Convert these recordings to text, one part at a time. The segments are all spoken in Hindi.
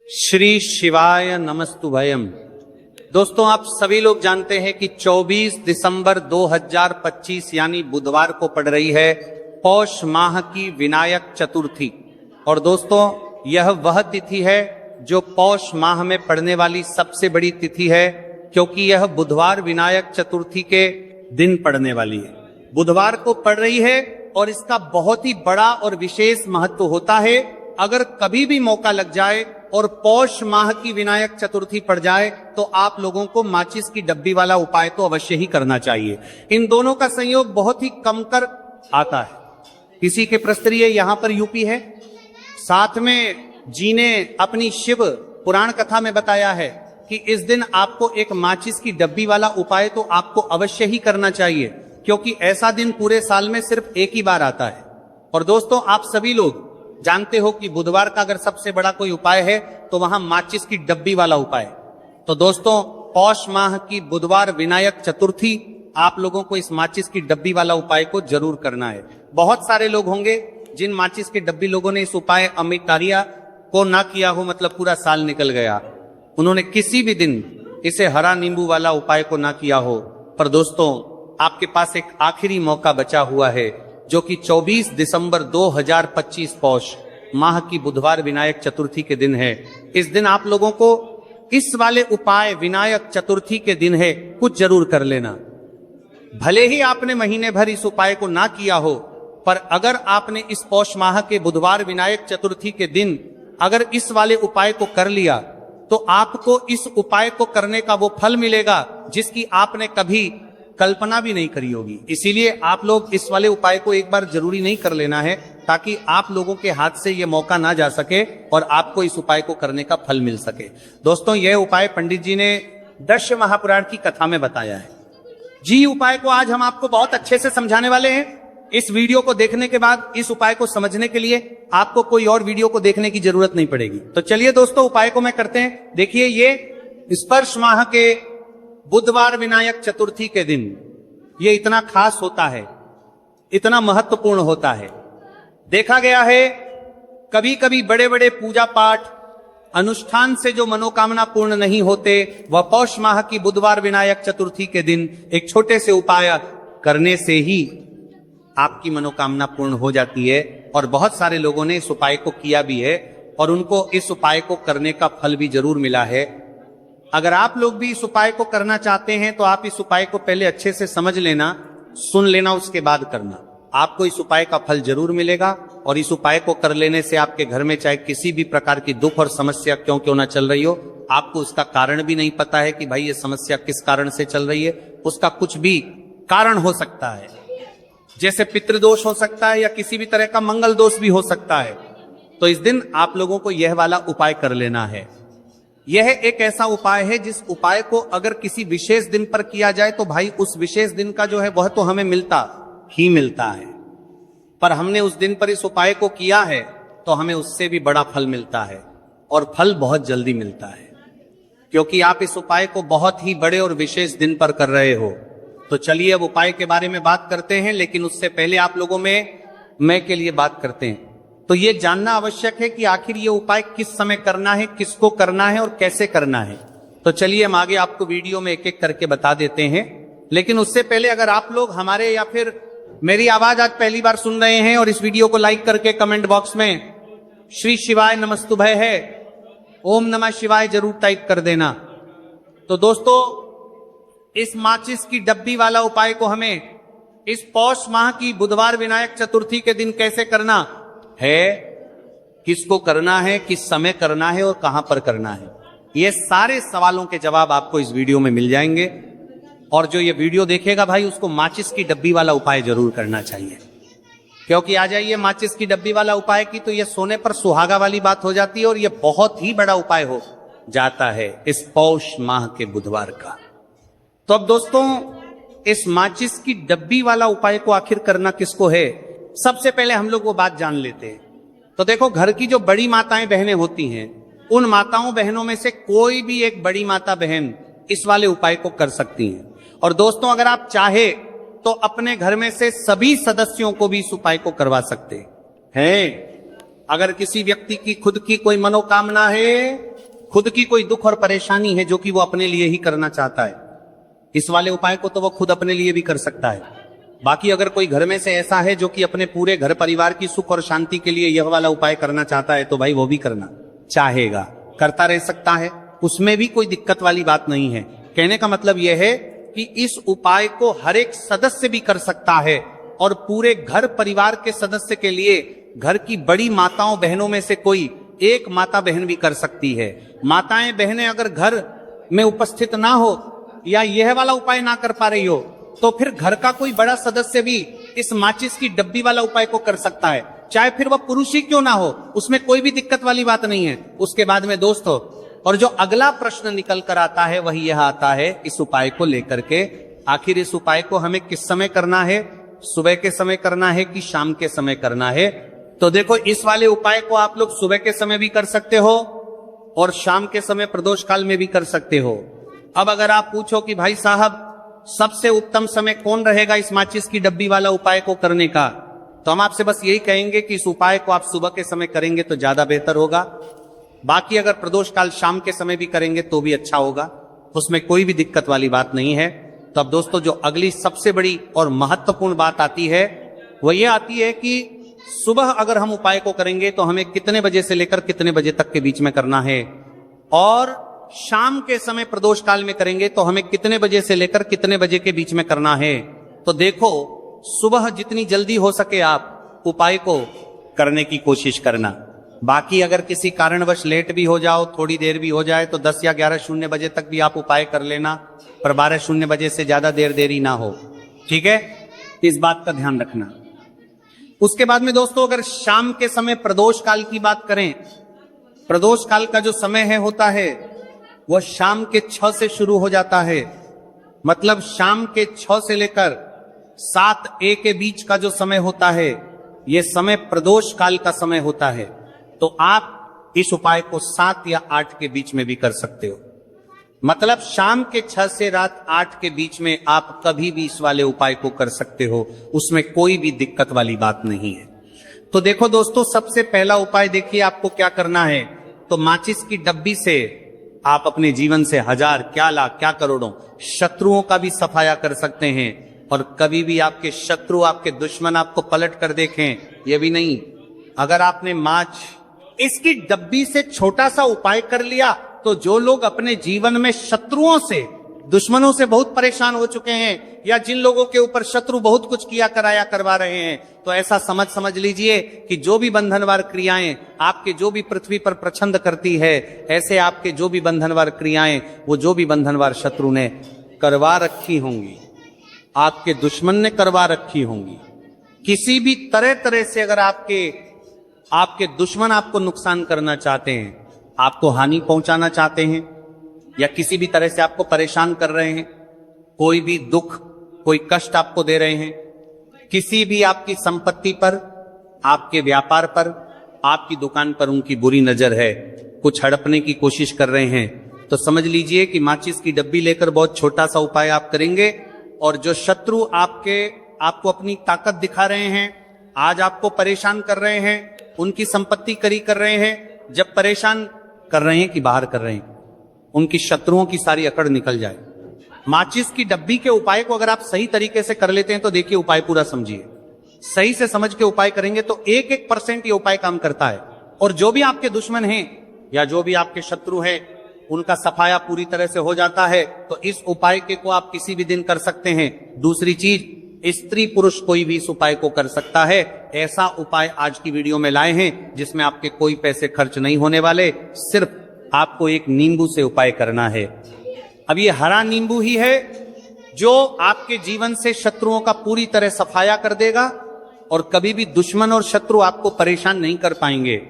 श्री शिवाय नमस्तुभयम। दोस्तों, आप सभी लोग जानते हैं कि 24 दिसंबर 2025 यानी बुधवार को पड़ रही है पौष माह की विनायक चतुर्थी। और दोस्तों, यह वह तिथि है जो पौष माह में पड़ने वाली सबसे बड़ी तिथि है, क्योंकि यह बुधवार विनायक चतुर्थी के दिन पड़ने वाली है। बुधवार को पड़ रही है और इसका बहुत ही बड़ा और विशेष महत्व होता है। अगर कभी भी मौका लग जाए और पौष माह की विनायक चतुर्थी पड़ जाए तो आप लोगों को माचिस की डब्बी वाला उपाय तो अवश्य ही करना चाहिए। इन दोनों का संयोग बहुत ही कम कर आता है। किसी के प्रस्तरीय यहाँ पर यूपी है, साथ में जी ने अपनी शिव पुराण कथा में बताया है कि इस दिन आपको एक माचिस की डब्बी वाला उपाय तो आपको अवश्य ही करना चाहिए, क्योंकि ऐसा दिन पूरे साल में सिर्फ एक ही बार आता है। और दोस्तों, आप सभी लोग जानते हो कि बुधवार का अगर सबसे बड़ा कोई उपाय है तो वहां माचिस की डब्बी वाला उपाय। तो दोस्तों, पौष माह की बुधवार विनायक चतुर्थी आप लोगों को इस माचिस की डब्बी वाला उपाय को जरूर करना है। बहुत सारे लोग होंगे जिन माचिस की डब्बी लोगों ने इस उपाय अमितारिया को ना किया हो, मतलब पूरा साल निकल गया, उन्होंने किसी भी दिन इसे हरा नींबू वाला उपाय को ना किया हो। पर दोस्तों, आपके पास एक आखिरी मौका बचा हुआ है, जो कि 24 दिसंबर 2025 पौष माह की बुधवार विनायक चतुर्थी के दिन है। इस दिन आप लोगों को इस वाले उपाय विनायक चतुर्थी के दिन है कुछ जरूर कर लेना। भले ही आपने महीने भर इस उपाय को ना किया हो, पर अगर आपने इस पौष माह के बुधवार विनायक चतुर्थी के दिन अगर इस वाले उपाय को कर लिया तो आपको इस उपाय को करने का वो फल मिलेगा जिसकी आपने कभी कल्पना भी नहीं करी होगी। इसीलिए आप लोग इस वाले उपाय को एक बार जरूरी नहीं कर लेना है, ताकि आप लोगों के हाथ से ये मौका ना जा सके और आपको इस उपाय को करने का फल मिल सके। दोस्तों, यह उपाय पंडित जी ने दश महापुराण की कथा में बताया है। जी, उपाय को आज हम आपको बहुत अच्छे से समझाने वाले हैं। इस वीडियो को देखने के बाद इस उपाय को समझने के लिए आपको कोई और वीडियो को देखने की जरूरत नहीं पड़ेगी। तो चलिए दोस्तों, उपाय को मैं करते हैं। देखिए, ये स्पर्श माह के बुधवार विनायक चतुर्थी के दिन ये इतना खास होता है, इतना महत्वपूर्ण होता है। देखा गया है कभी कभी बड़े बड़े पूजा पाठ अनुष्ठान से जो मनोकामना पूर्ण नहीं होते, वह पौष माह की बुधवार विनायक चतुर्थी के दिन एक छोटे से उपाय करने से ही आपकी मनोकामना पूर्ण हो जाती है। और बहुत सारे लोगों ने इस उपाय को किया भी है और उनको इस उपाय को करने का फल भी जरूर मिला है। अगर आप लोग भी इस उपाय को करना चाहते हैं तो आप इस उपाय को पहले अच्छे से समझ लेना, सुन लेना, उसके बाद करना। आपको इस उपाय का फल जरूर मिलेगा। और इस उपाय को कर लेने से आपके घर में चाहे किसी भी प्रकार की दुख और समस्या क्यों ना चल रही हो, आपको उसका कारण भी नहीं पता है कि भाई ये समस्या किस कारण से चल रही है, उसका कुछ भी कारण हो सकता है। जैसे पितृदोष हो सकता है या किसी भी तरह का मंगल दोष भी हो सकता है। तो इस दिन आप लोगों को यह वाला उपाय कर लेना है। यह एक ऐसा उपाय है जिस उपाय को अगर किसी विशेष दिन पर किया जाए तो भाई उस विशेष दिन का जो है वह तो हमें मिलता ही मिलता है, पर हमने उस दिन पर इस उपाय को किया है तो हमें उससे भी बड़ा फल मिलता है, और फल बहुत जल्दी मिलता है, क्योंकि आप इस उपाय को बहुत ही बड़े और विशेष दिन पर कर रहे हो। तो चलिए अब उपाय के बारे में बात करते हैं, लेकिन उससे पहले आप लोगों में मैं के लिए बात करते हैं। तो ये जानना आवश्यक है कि आखिर ये उपाय किस समय करना है, किसको करना है और कैसे करना है। तो चलिए हम आगे आपको वीडियो में एक एक करके बता देते हैं। लेकिन उससे पहले अगर आप लोग हमारे या फिर मेरी आवाज आज पहली बार सुन रहे हैं और इस वीडियो को लाइक करके कमेंट बॉक्स में श्री शिवाय नमस्तुभय है, ओम नमः शिवाय जरूर टाइप कर देना। तो दोस्तों, इस माचिस की डब्बी वाला उपाय को हमें इस पौष माह की बुधवार विनायक चतुर्थी के दिन कैसे करना है, किसको करना है, किस समय करना है और कहां पर करना है, ये सारे सवालों के जवाब आपको इस वीडियो में मिल जाएंगे। और जो ये वीडियो देखेगा भाई, उसको माचिस की डब्बी वाला उपाय जरूर करना चाहिए, क्योंकि आ जाइए माचिस की डब्बी वाला उपाय की तो ये सोने पर सुहागा वाली बात हो जाती है और ये बहुत ही बड़ा उपाय हो जाता है इस पौष माह के बुधवार का। तो अब दोस्तों, इस माचिस की डब्बी वाला उपाय को आखिर करना किसको है, सबसे पहले हम लोग वो बात जान लेते हैं। तो देखो, घर की जो बड़ी माताएं बहनें होती हैं, उन माताओं बहनों में से कोई भी एक बड़ी माता बहन इस वाले उपाय को कर सकती हैं। और दोस्तों, अगर आप चाहे तो अपने घर में से सभी सदस्यों को भी इस उपाय को करवा सकते हैं। अगर किसी व्यक्ति की खुद की कोई मनोकामना है खुद की कोई दुख और परेशानी है जो कि वो अपने लिए ही करना चाहता है, इस वाले उपाय को तो वो खुद अपने लिए भी कर सकता है। बाकी अगर कोई घर में से ऐसा है जो कि अपने पूरे घर परिवार की सुख और शांति के लिए यह वाला उपाय करना चाहता है, तो भाई वो भी करना चाहेगा, करता रह सकता है, उसमें भी कोई दिक्कत वाली बात नहीं है। कहने का मतलब यह है कि इस उपाय को हर एक सदस्य भी कर सकता है और पूरे घर परिवार के सदस्य के लिए घर की बड़ी माताओं बहनों में से कोई एक माता बहन भी कर सकती है। माताएं बहनें अगर घर में उपस्थित ना हो या यह वाला उपाय ना कर पा रही हो, तो फिर घर का कोई बड़ा सदस्य भी इस माचिस की डब्बी वाला उपाय को कर सकता है, चाहे फिर वह पुरुष ही क्यों ना हो, उसमें कोई भी दिक्कत वाली बात नहीं है। उसके बाद में दोस्तों, और जो अगला प्रश्न निकल कर आता है वही यह आता है इस उपाय को लेकर के, आखिर इस उपाय को हमें किस समय करना है, सुबह के समय करना है कि शाम के समय करना है? तो देखो, इस वाले उपाय को आप लोग सुबह के समय भी कर सकते हो और शाम के समय प्रदोष काल में भी कर सकते हो। अब अगर आप पूछो कि भाई साहब सबसे उत्तम समय कौन रहेगा इस माचिस की डब्बी वाला उपाय को करने का, तो हम आपसे बस यही कहेंगे कि इस उपाय को आप सुबह के समय करेंगे तो ज्यादा बेहतर होगा। बाकी अगर प्रदोष काल शाम के समय भी करेंगे तो भी अच्छा होगा, उसमें कोई भी दिक्कत वाली बात नहीं है। तो अब दोस्तों, जो अगली सबसे बड़ी और महत्वपूर्ण बात आती है वो ये आती है कि सुबह अगर हम उपाय को करेंगे तो हमें कितने बजे से लेकर कितने बजे तक के बीच में करना है, और शाम के समय प्रदोष काल में करेंगे तो हमें कितने बजे से लेकर कितने बजे के बीच में करना है। तो देखो, सुबह जितनी जल्दी हो सके आप उपाय को करने की कोशिश करना। बाकी अगर किसी कारणवश लेट भी हो जाओ, थोड़ी देर भी हो जाए, तो 10 या 11:00 बजे तक भी आप उपाय कर लेना, पर 12:00 बजे से ज्यादा देरी ना हो, ठीक है? इस बात का ध्यान रखना। उसके बाद में दोस्तों, अगर शाम के समय प्रदोष काल की बात करें, प्रदोष काल का जो समय है होता है वह शाम के 6 से शुरू हो जाता है। मतलब शाम के 6 से लेकर 7 के बीच का जो समय होता है, यह समय प्रदोष काल का समय होता है। तो आप इस उपाय को 7 या 8 के बीच में भी कर सकते हो। मतलब शाम के 6 से रात 8 के बीच में आप कभी भी इस वाले उपाय को कर सकते हो, उसमें कोई भी दिक्कत वाली बात नहीं है। तो देखो दोस्तों, सबसे पहला उपाय देखिए आपको क्या करना है। तो माचिस की डब्बी से आप अपने जीवन से 1000, क्या लाख, क्या करोड़ों शत्रुओं का भी सफाया कर सकते हैं। और कभी भी आपके शत्रु, आपके दुश्मन आपको पलट कर देखें, यह भी नहीं। अगर आपने इसकी डब्बी से छोटा सा उपाय कर लिया, तो जो लोग अपने जीवन में शत्रुओं से, दुश्मनों से बहुत परेशान हो चुके हैं, या जिन लोगों के ऊपर शत्रु बहुत कुछ किया कराया करवा रहे हैं, तो ऐसा समझ लीजिए कि जो भी बंधनवार क्रियाएं आपके जो भी पृथ्वी पर प्रछंद करती है, ऐसे आपके जो भी बंधनवार क्रियाएं वो जो भी बंधनवार शत्रु ने करवा रखी होंगी, आपके दुश्मन ने करवा रखी होंगी। किसी भी तरह से अगर आपके दुश्मन आपको नुकसान करना चाहते हैं, आपको हानि पहुंचाना चाहते हैं, या किसी भी तरह से आपको परेशान कर रहे हैं, कोई भी दुख, कोई कष्ट आपको दे रहे हैं, किसी भी आपकी संपत्ति पर, आपके व्यापार पर, आपकी दुकान पर उनकी बुरी नजर है, कुछ हड़पने की कोशिश कर रहे हैं, तो समझ लीजिए कि माचिस की डब्बी लेकर बहुत छोटा सा उपाय आप करेंगे, और जो शत्रु आपको अपनी ताकत दिखा रहे हैं, आज आपको परेशान कर रहे हैं, उनकी संपत्ति करी कर रहे हैं, जब परेशान कर रहे हैं कि बाहर कर रहे हैं, उनकी शत्रुओं की सारी अकड़ निकल जाए। माचिस की डब्बी के उपाय को अगर आप सही तरीके से कर लेते हैं तो देखिए, उपाय पूरा समझिए, सही से समझ के उपाय करेंगे तो 1% ये उपाय काम करता है। और जो भी आपके दुश्मन हैं या जो भी आपके शत्रु हैं, उनका सफाया पूरी तरह से हो जाता है। तो इस उपाय को आप किसी भी दिन कर सकते हैं। दूसरी चीज, स्त्री पुरुष कोई भी इस उपाय को कर सकता है। ऐसा उपाय आज की वीडियो में लाए हैं जिसमें आपके कोई पैसे खर्च नहीं होने वाले, सिर्फ आपको एक नींबू से उपाय करना है। अब ये हरा नींबू ही है जो आपके जीवन से शत्रुओं का पूरी तरह सफाया कर देगा, और कभी भी दुश्मन और शत्रु आपको परेशान नहीं कर पाएंगे।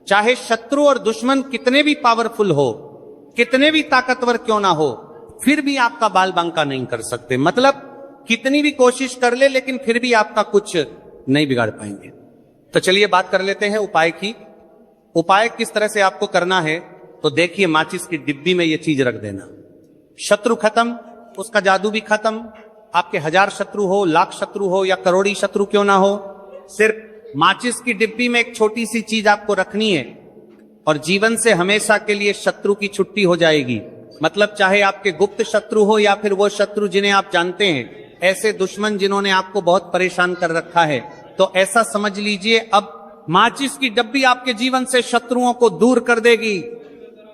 चाहे शत्रु और दुश्मन कितने भी पावरफुल हो, कितने भी ताकतवर क्यों ना हो, फिर भी आपका बाल बांका नहीं कर सकते। मतलब कितनी भी कोशिश कर ले, लेकिन फिर भी आपका कुछ नहीं बिगाड़ पाएंगे। तो चलिए बात कर लेते हैं उपाय की। उपाय किस तरह से आपको करना है, तो देखिए, माचिस की डिब्बी में ये चीज रख देना, शत्रु खत्म, उसका जादू भी खत्म। आपके 1000 शत्रु हो, लाख शत्रु हो, या करोड़ी शत्रु क्यों ना हो, सिर्फ माचिस की डिब्बी में एक छोटी सी चीज आपको रखनी है। और जीवन से हमेशा के लिए शत्रु की छुट्टी हो जाएगी। मतलब चाहे आपके गुप्त शत्रु हो या फिर वो शत्रु जिन्हें आप जानते हैं, ऐसे दुश्मन जिन्होंने आपको बहुत परेशान कर रखा है, तो ऐसा समझ लीजिए अब माचिस की डब्बी आपके जीवन से शत्रुओं को दूर कर देगी।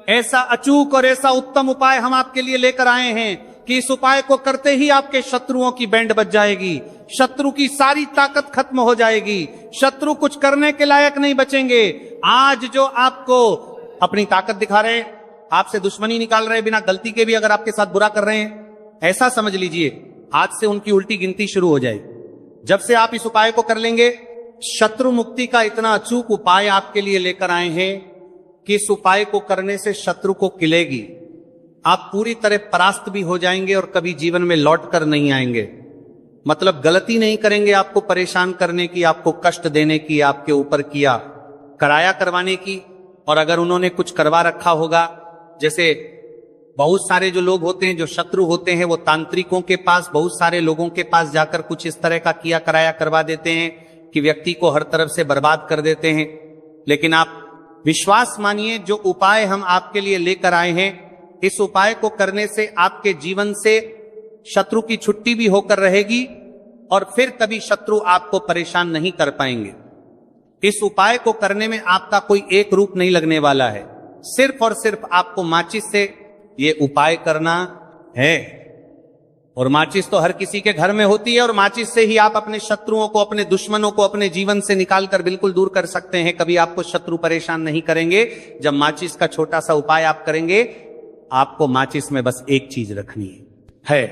ऐसा अचूक और ऐसा उत्तम उपाय हम आपके लिए लेकर आए हैं कि इस उपाय को करते ही आपके शत्रुओं की बैंड बज जाएगी, शत्रु की सारी ताकत खत्म हो जाएगी, शत्रु कुछ करने के लायक नहीं बचेंगे। आज जो आपको अपनी ताकत दिखा रहे हैं, आपसे दुश्मनी निकाल रहे हैं बिना गलती के भी, अगर आपके साथ बुरा कर रहे हैं, ऐसा समझ लीजिए आज से उनकी उल्टी गिनती शुरू हो जाएगी। जब से आप इस उपाय को कर लेंगे, शत्रु मुक्ति का इतना अचूक उपाय आपके लिए लेकर आए हैं कि इस उपाय को करने से शत्रु को किलेगी, आप पूरी तरह परास्त भी हो जाएंगे और कभी जीवन में लौट कर नहीं आएंगे। मतलब गलती नहीं करेंगे आपको परेशान करने की, आपको कष्ट देने की, आपके ऊपर किया कराया करवाने की। और अगर उन्होंने कुछ करवा रखा होगा, जैसे बहुत सारे जो लोग होते हैं, जो शत्रु होते हैं, वो तांत्रिकों के पास, बहुत सारे लोगों के पास जाकर कुछ इस तरह का किया कराया करवा देते हैं कि व्यक्ति को हर तरफ से बर्बाद कर देते हैं। लेकिन आप विश्वास मानिए, जो उपाय हम आपके लिए लेकर आए हैं, इस उपाय को करने से आपके जीवन से शत्रु की छुट्टी भी होकर रहेगी और फिर कभी शत्रु आपको परेशान नहीं कर पाएंगे। इस उपाय को करने में आपका कोई एक रूप नहीं लगने वाला है, सिर्फ और सिर्फ आपको माचिस से ये उपाय करना है। और माचिस तो हर किसी के घर में होती है और माचिस से ही आप अपने शत्रुओं को, अपने दुश्मनों को अपने जीवन से निकालकर बिल्कुल दूर कर सकते हैं। कभी आपको शत्रु परेशान नहीं करेंगे जब माचिस का छोटा सा उपाय आप करेंगे। आपको माचिस में बस एक चीज रखनी है।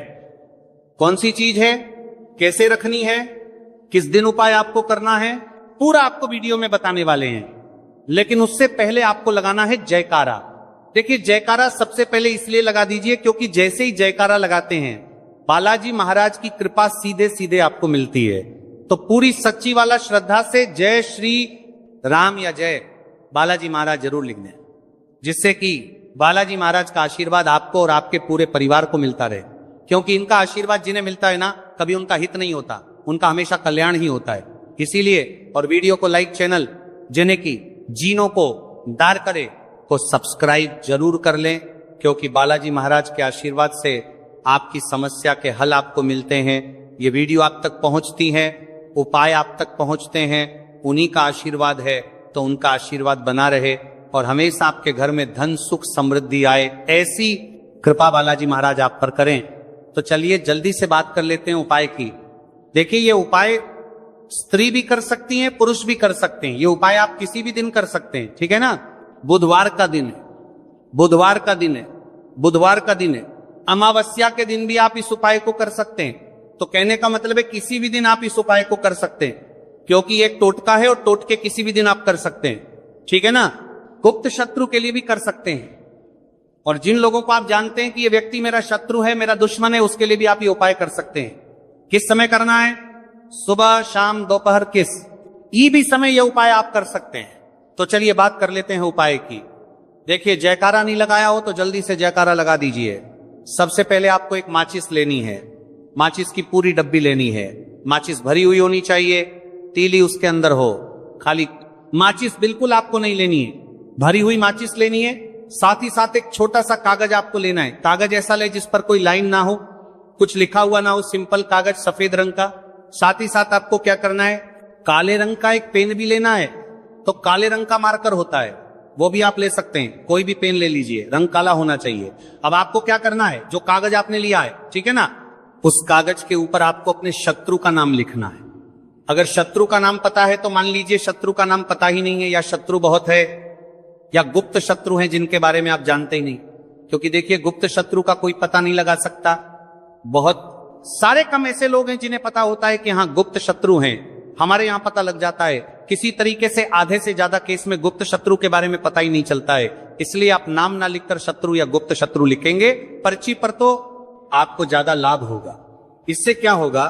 कौन सी चीज है, कैसे रखनी है, किस दिन उपाय आपको करना है, पूरा आपको वीडियो में बताने वाले हैं। लेकिन उससे पहले आपको लगाना है जयकारा। देखिए, जयकारा सबसे पहले इसलिए लगा दीजिए क्योंकि जैसे ही जयकारा लगाते हैं, बालाजी महाराज की कृपा सीधे सीधे आपको मिलती है। तो पूरी सच्ची वाला श्रद्धा से जय श्री राम या जय बालाजी महाराज जरूर लिख दें, जिससे कि बालाजी महाराज का आशीर्वाद आपको और आपके पूरे परिवार को मिलता रहे। क्योंकि इनका आशीर्वाद जिन्हें मिलता है ना, कभी उनका हित नहीं होता, उनका हमेशा कल्याण ही होता है। इसीलिए और वीडियो को लाइक, चैनल जिन्हें की जीनों को दार करे को सब्सक्राइब जरूर कर लें, क्योंकि बालाजी महाराज के आशीर्वाद से आपकी समस्या के हल आपको मिलते हैं। ये वीडियो आप तक पहुंचती है, उपाय आप तक पहुंचते हैं, उन्हीं का आशीर्वाद है। तो उनका आशीर्वाद बना रहे और हमेशा आपके घर में धन, सुख, समृद्धि आए, ऐसी कृपा बालाजी महाराज आप पर करें। तो चलिए जल्दी से बात कर लेते हैं उपाय की। देखिए, ये उपाय स्त्री भी कर सकती हैं, पुरुष भी कर सकते हैं। ये उपाय आप किसी भी दिन कर सकते हैं, ठीक है ना। बुधवार का दिन है, बुधवार का दिन है, बुधवार का दिन है। अमावस्या के दिन भी आप इस उपाय को कर सकते हैं। तो कहने का मतलब है किसी भी दिन आप इस उपाय को कर सकते हैं, क्योंकि एक टोटका है और टोटके किसी भी दिन आप कर सकते हैं, ठीक है ना। गुप्त शत्रु के लिए भी कर सकते हैं। और जिन लोगों को आप जानते हैं कि ये व्यक्ति मेरा शत्रु है, मेरा दुश्मन है, उसके लिए भी आप ये उपाय कर सकते हैं। किस समय करना है? सुबह, शाम, दोपहर, किस ई भी समय ये उपाय आप कर सकते हैं। तो चलिए बात कर लेते हैं उपाय की। देखिए, जयकारा नहीं लगाया हो तो जल्दी से जयकारा लगा दीजिए। सबसे पहले आपको एक माचिस लेनी है, माचिस की पूरी डब्बी लेनी है। माचिस भरी हुई होनी चाहिए, तीली उसके अंदर हो। खाली माचिस बिल्कुल आपको नहीं लेनी है, भरी हुई माचिस लेनी है। साथ ही साथ एक छोटा सा कागज आपको लेना है। कागज ऐसा ले जिस पर कोई लाइन ना हो, कुछ लिखा हुआ ना हो, सिंपल कागज सफेद रंग का। साथ ही साथ आपको क्या करना है, काले रंग का एक पेन भी लेना है। तो काले रंग का मार्कर होता है, वो भी आप ले सकते हैं, कोई भी पेन ले लीजिए, रंग काला होना चाहिए। अब आपको क्या करना है, जो कागज आपने लिया है, ठीक है ना, उस कागज के ऊपर आपको अपने शत्रु का नाम लिखना है। अगर शत्रु का नाम पता है तो मान लीजिए, शत्रु का नाम पता ही नहीं है, या शत्रु बहुत है, या गुप्त शत्रु हैं जिनके बारे में आप जानते ही नहीं। क्योंकि देखिए, गुप्त शत्रु का कोई पता नहीं लगा सकता। बहुत सारे कम ऐसे लोग हैं जिन्हें पता होता है कि हाँ गुप्त शत्रु हैं। हमारे यहां पता लग जाता है। किसी तरीके से आधे से ज्यादा केस में गुप्त शत्रु के बारे में पता ही नहीं चलता है। इसलिए आप नाम ना लिखकर शत्रु या गुप्त शत्रु लिखेंगे पर्ची पर तो आपको ज्यादा लाभ होगा। इससे क्या होगा,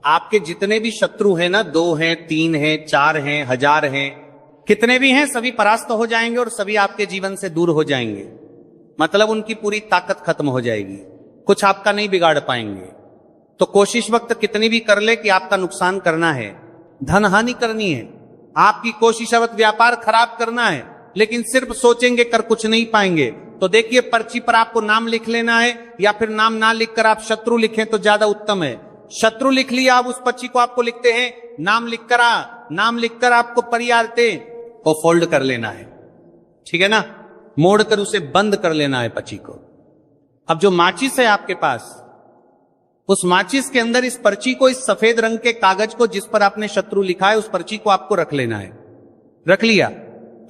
आपके जितने भी शत्रु हैं ना, 2 हैं, 3 हैं, 4 हैं, 1000 हैं, कितने भी हैं, सभी परास्त हो जाएंगे और सभी आपके जीवन से दूर हो जाएंगे। मतलब उनकी पूरी ताकत खत्म हो जाएगी, कुछ आपका नहीं बिगाड़ पाएंगे। तो कोशिश वक्त कितनी भी कर ले कि आपका नुकसान करना है, धन हानि करनी है, आपकी कोशिश अवत व्यापार खराब करना है, लेकिन सिर्फ सोचेंगे, कर कुछ नहीं पाएंगे। तो देखिए, पर्ची पर आपको नाम लिख लेना है, या फिर नाम ना लिखकर आप शत्रु लिखें तो ज्यादा उत्तम है। शत्रु लिख लिया, आप उस पर्ची को आपको लिखते हैं, नाम लिखकर आपको परियारते को फोल्ड कर लेना है, ठीक है ना, मोड़कर उसे बंद कर लेना है पर्ची को। अब जो माचिस है आपके पास, उस माचिस के अंदर इस पर्ची को, इस सफेद रंग के कागज को जिस पर आपने शत्रु लिखा है, उस पर्ची को आपको रख लेना है। रख लिया।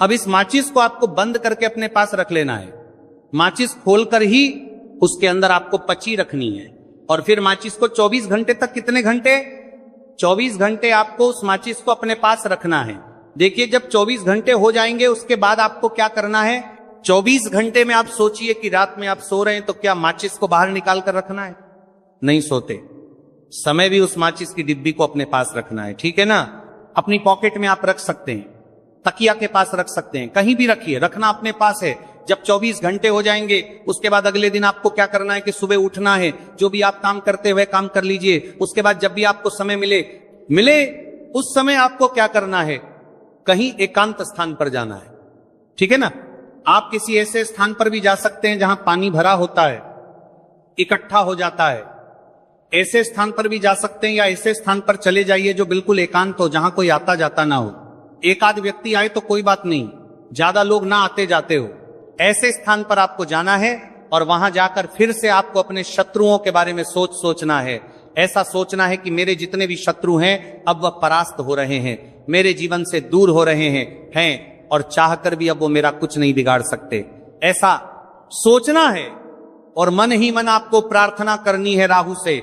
अब इस माचिस को आपको बंद करके अपने पास रख लेना है। माचिस खोलकर ही उसके अंदर आपको पर्ची रखनी है, और फिर माचिस को 24 घंटे तक, कितने घंटे? 24 घंटे आपको उस माचिस को अपने पास रखना है। देखिए, जब 24 घंटे हो जाएंगे, उसके बाद आपको क्या करना है? 24 घंटे में आप सोचिए कि रात में आप सो रहे हैं, तो क्या माचिस को बाहर निकाल कर रखना है? नहीं सोते। समय भी उस माचिस की डिब्बी को अपने पास रखना है, ठीक है ना। अपनी पॉकेट में आप रख सकते हैं, तकिया के पास रख सकते हैं, कहीं भी रखिए, रखना अपने पास है। जब 24 घंटे हो जाएंगे, उसके बाद अगले दिन आपको क्या करना है कि सुबह उठना है, जो भी आप काम करते हुए काम कर लीजिए। उसके बाद जब भी आपको समय मिले उस समय आपको क्या करना है? कहीं एकांत स्थान पर जाना है, ठीक है ना। आप किसी ऐसे स्थान पर भी जा सकते हैं जहां पानी भरा होता है, इकट्ठा हो जाता है, ऐसे स्थान पर भी जा सकते हैं, या ऐसे स्थान पर चले जाइए जो बिल्कुल एकांत हो, जहां कोई आता जाता ना हो। एक आध व्यक्ति आए तो कोई बात नहीं, ज्यादा लोग ना आते जाते हो। ऐसे स्थान पर आपको जाना है, और वहां जाकर फिर से आपको अपने शत्रुओं के बारे में सोचना है। ऐसा सोचना है कि मेरे जितने भी शत्रु हैं, अब वह परास्त हो रहे हैं, मेरे जीवन से दूर हो रहे हैं, और चाहकर भी अब वो मेरा कुछ नहीं बिगाड़ सकते। ऐसा सोचना है, और मन ही मन आपको प्रार्थना करनी है राहु से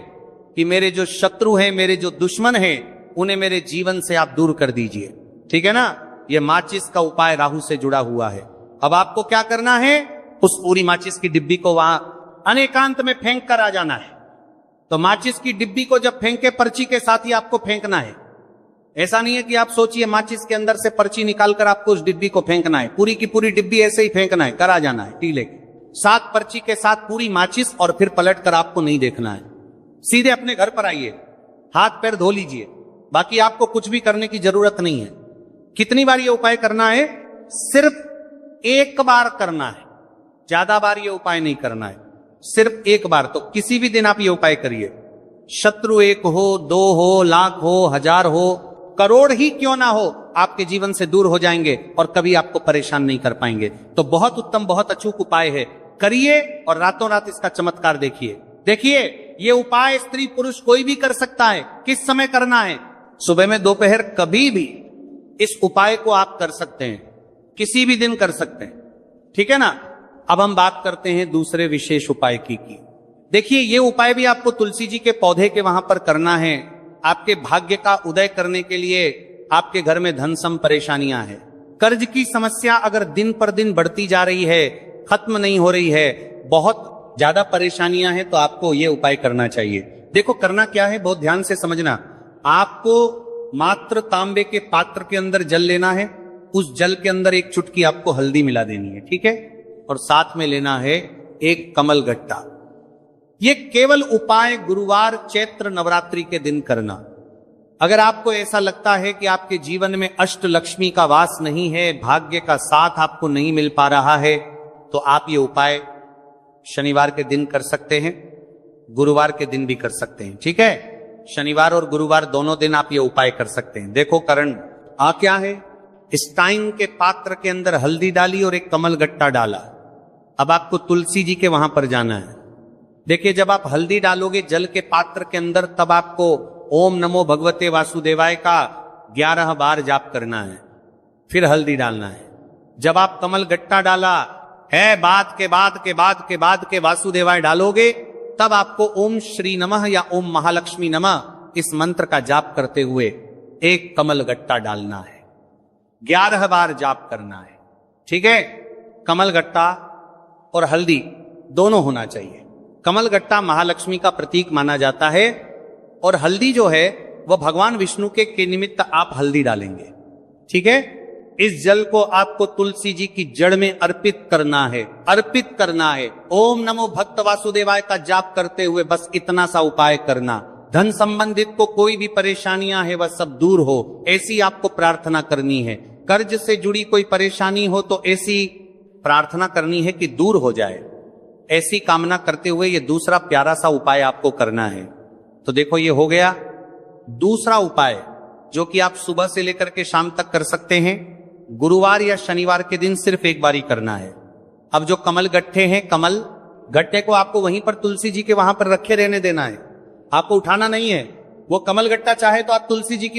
कि मेरे जो शत्रु हैं, मेरे जो दुश्मन हैं, उन्हें मेरे जीवन से आप दूर कर दीजिए, ठीक है ना। यह माचिस का उपाय राहु से जुड़ा हुआ है। अब आपको क्या करना है? उस पूरी माचिस की डिब्बी को वहां अनेकांत में फेंक कर आ जाना है। तो माचिस की डिब्बी को जब फेंके, पर्ची के साथ ही आपको फेंकना है। ऐसा नहीं है कि आप सोचिए माचिस के अंदर से पर्ची निकालकर आपको उस डिब्बी को फेंकना है। पूरी की पूरी डिब्बी ऐसे ही फेंकना है, करा जाना है टीले के साथ, पर्ची के साथ पूरी माचिस, और फिर पलट कर आपको नहीं देखना है। सीधे अपने घर पर आइए, हाथ पैर धो लीजिए, बाकी आपको कुछ भी करने की जरूरत नहीं है। कितनी बार ये उपाय करना है? सिर्फ एक बार करना है, ज्यादा बार ये उपाय नहीं करना है, सिर्फ एक बार। तो किसी भी दिन आप ये उपाय करिए। शत्रु 1 हो, 2 हो, लाख हो, 1000 हो, करोड़ ही क्यों ना हो, आपके जीवन से दूर हो जाएंगे और कभी आपको परेशान नहीं कर पाएंगे। तो बहुत उत्तम, बहुत अचूक उपाय है, करिए और रातों रात इसका चमत्कार देखिए। देखिए, ये उपाय स्त्री पुरुष कोई भी कर सकता है। किस समय करना है? सुबह में, दोपहर, कभी भी इस उपाय को आप कर सकते हैं, किसी भी दिन कर सकते हैं, ठीक है ना। अब हम बात करते हैं दूसरे विशेष उपाय की। देखिए, ये उपाय भी आपको तुलसी जी के पौधे के वहां पर करना है। आपके भाग्य का उदय करने के लिए आपके घर में धन सम परेशानियां हैं, कर्ज की समस्या अगर दिन पर दिन बढ़ती जा रही है, खत्म नहीं हो रही है, बहुत ज्यादा परेशानियां हैं, तो आपको ये उपाय करना चाहिए। देखो, करना क्या है, बहुत ध्यान से समझना। आपको मात्र तांबे के पात्र के अंदर जल लेना है, उस जल के अंदर एक चुटकी आपको हल्दी मिला देनी है, ठीक है, और साथ में लेना है एक कमल गट्टा। ये केवल उपाय गुरुवार चैत्र नवरात्रि के दिन करना। अगर आपको ऐसा लगता है कि आपके जीवन में अष्ट लक्ष्मी का वास नहीं है, भाग्य का साथ आपको नहीं मिल पा रहा है, तो आप ये उपाय शनिवार के दिन कर सकते हैं, गुरुवार के दिन भी कर सकते हैं, ठीक है। शनिवार और गुरुवार दोनों दिन आप ये उपाय कर सकते हैं। देखो, कारण क्या है? स्टाइन के पात्र के अंदर हल्दी डाली और एक कमल गट्टा डाला। अब आपको तुलसी जी के वहां पर जाना है। देखिए, जब आप हल्दी डालोगे जल के पात्र के अंदर, तब आपको ओम नमो भगवते वासुदेवाय का 11 बार जाप करना है, फिर हल्दी डालना है। जब आप कमल गट्टा डाला है, बाद के वासुदेवाय डालोगे, तब आपको ओम श्री नमः या ओम महालक्ष्मी नमः इस मंत्र का जाप करते हुए एक कमल गट्टा डालना है, 11 बार जाप करना है, ठीक है। कमल गट्टा और हल्दी दोनों होना चाहिए। कमल गट्टा महालक्ष्मी का प्रतीक माना जाता है, और हल्दी जो है वह भगवान विष्णु के निमित्त आप हल्दी डालेंगे, ठीक है। इस जल को आपको तुलसी जी की जड़ में अर्पित करना है। ओम नमो भक्त वासुदेवाय का जाप करते हुए बस इतना सा उपाय करना। धन संबंधित को कोई भी परेशानियां है वह सब दूर हो, ऐसी आपको प्रार्थना करनी है। कर्ज से जुड़ी कोई परेशानी हो तो ऐसी प्रार्थना करनी है कि दूर हो जाए। ऐसी कामना करते हुए ये दूसरा प्यारा सा उपाय आपको करना है। तो देखो ये हो गया दूसरा उपाय, जो कि आप सुबह से लेकर के शाम तक कर सकते हैं। गुरुवार या शनिवार के दिन सिर्फ एक बार ही करना है। अब जो कमल गट्ठे हैं, कमल गट्टे को आपको वहीं पर तुलसी जी के वहां पर रखे रहने देना है, आपको उठाना नहीं है। वो कमल गट्टा चाहे तो आप तुलसी जी की